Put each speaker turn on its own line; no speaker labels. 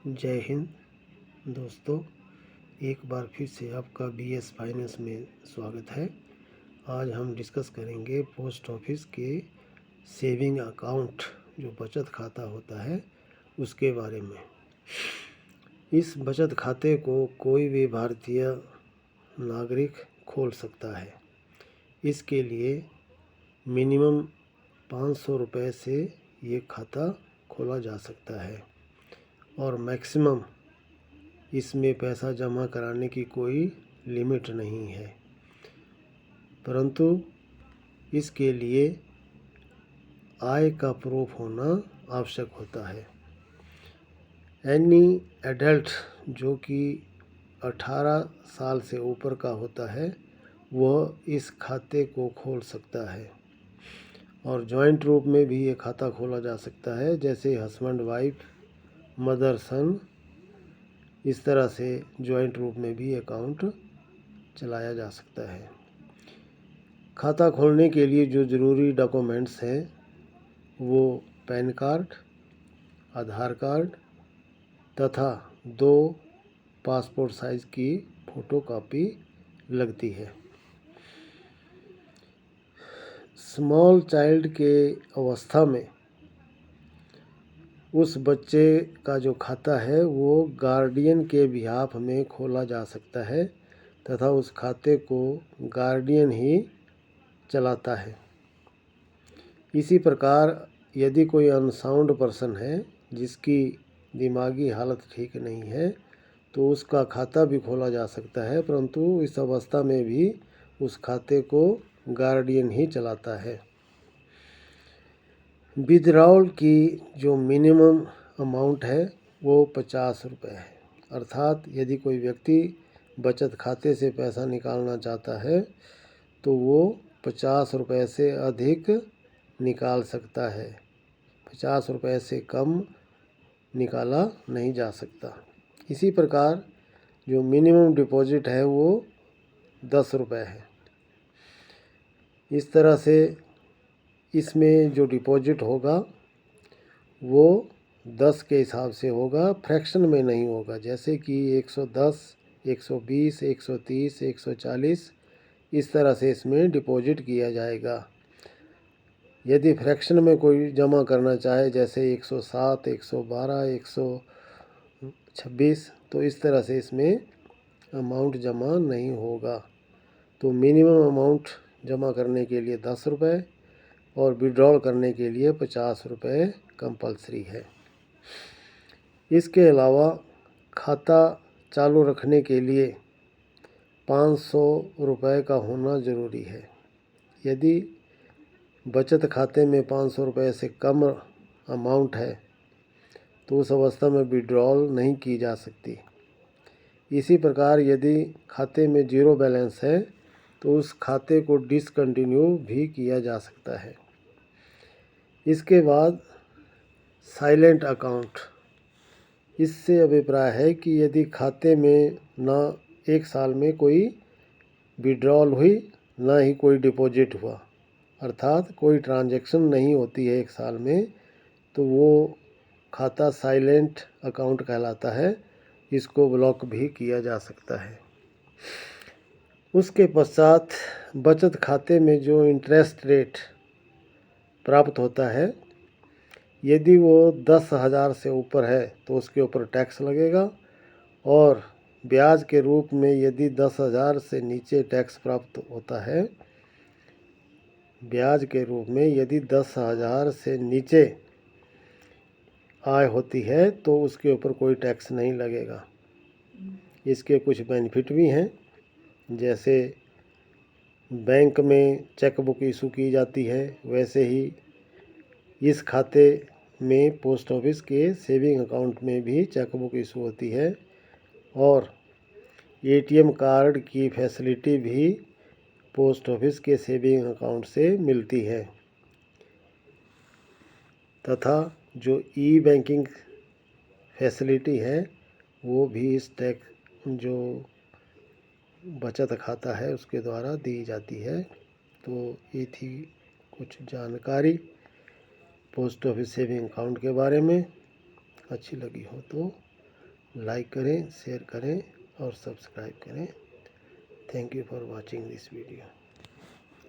जय हिंद दोस्तों, एक बार फिर से आपका बीएस फाइनेंस में स्वागत है। आज हम डिस्कस करेंगे पोस्ट ऑफिस के सेविंग अकाउंट जो बचत खाता होता है उसके बारे में। इस बचत खाते को कोई भी भारतीय नागरिक खोल सकता है। इसके लिए मिनिमम 500 रुपये से ये खाता खोला जा सकता है और मैक्सिमम इसमें पैसा जमा कराने की कोई लिमिट नहीं है, परंतु इसके लिए आय का प्रूफ होना आवश्यक होता है। एनी एडल्ट जो कि 18 साल से ऊपर का होता है वह इस खाते को खोल सकता है और जॉइंट रूप में भी ये खाता खोला जा सकता है, जैसे हस्बैंड वाइफ, मदर सन, इस तरह से जॉइंट रूप में भी अकाउंट चलाया जा सकता है। खाता खोलने के लिए जो ज़रूरी डॉक्यूमेंट्स हैं वो पैन कार्ड, आधार कार्ड तथा 2 पासपोर्ट साइज़ की फ़ोटोकॉपी लगती है। स्मॉल चाइल्ड के अवस्था में उस बच्चे का जो खाता है वो गार्डियन के बिहाफ में खोला जा सकता है तथा उस खाते को गार्डियन ही चलाता है। इसी प्रकार यदि कोई अनसाउंड पर्सन है जिसकी दिमागी हालत ठीक नहीं है तो उसका खाता भी खोला जा सकता है, परंतु इस अवस्था में भी उस खाते को गार्डियन ही चलाता है। विथड्रॉल की जो मिनिमम अमाउंट है वो 50 रुपये है, अर्थात यदि कोई व्यक्ति बचत खाते से पैसा निकालना चाहता है तो वो 50 रुपये से अधिक निकाल सकता है। 50 रुपये से कम निकाला नहीं जा सकता। इसी प्रकार जो मिनिमम डिपॉजिट है वो 10 रुपये है। इस तरह से इसमें जो डिपॉजिट होगा वो 10 के हिसाब से होगा, फ्रैक्शन में नहीं होगा, जैसे कि 110, 120, 130, 140 इस तरह से इसमें डिपॉजिट किया जाएगा। यदि फ्रैक्शन में कोई जमा करना चाहे जैसे 107, 112, 126 तो इस तरह से इसमें अमाउंट जमा नहीं होगा। तो मिनिमम अमाउंट जमा करने के लिए 10 रुपये और विड्रॉल करने के लिए 50 रुपये कंपलसरी है। इसके अलावा खाता चालू रखने के लिए 500 रुपये का होना ज़रूरी है। यदि बचत खाते में 500 रुपये से कम अमाउंट है तो उस अवस्था में विड्रॉल नहीं की जा सकती। इसी प्रकार यदि खाते में ज़ीरो बैलेंस है तो उस खाते को डिसकंटिन्यू भी किया जा सकता है। इसके बाद साइलेंट अकाउंट, इससे अभिप्राय है कि यदि खाते में ना 1 साल में कोई विड्रॉल हुई ना ही कोई डिपॉजिट हुआ, अर्थात कोई ट्रांजैक्शन नहीं होती है 1 साल में, तो वो खाता साइलेंट अकाउंट कहलाता है। इसको ब्लॉक भी किया जा सकता है। उसके पश्चात बचत खाते में जो इंटरेस्ट रेट प्राप्त होता है, यदि वो 10,000 से ऊपर है तो उसके ऊपर टैक्स लगेगा और ब्याज के रूप में यदि 10,000 से नीचे टैक्स प्राप्त होता है, ब्याज के रूप में यदि 10,000 से नीचे आय होती है तो उसके ऊपर कोई टैक्स नहीं लगेगा। इसके कुछ बेनिफिट भी हैं, जैसे बैंक में चेक बुक इशू की जाती है, वैसे ही इस खाते में पोस्ट ऑफिस के सेविंग अकाउंट में भी चेक बुक इशू होती है और एटीएम कार्ड की फैसिलिटी भी पोस्ट ऑफिस के सेविंग अकाउंट से मिलती है तथा जो ई बैंकिंग फैसिलिटी है वो भी इस जो बचत खाता है उसके द्वारा दी जाती है। तो ये थी कुछ जानकारी पोस्ट ऑफिस सेविंग अकाउंट के बारे में। अच्छी लगी हो तो लाइक करें, शेयर करें और सब्सक्राइब करें। Thank you for watching this video.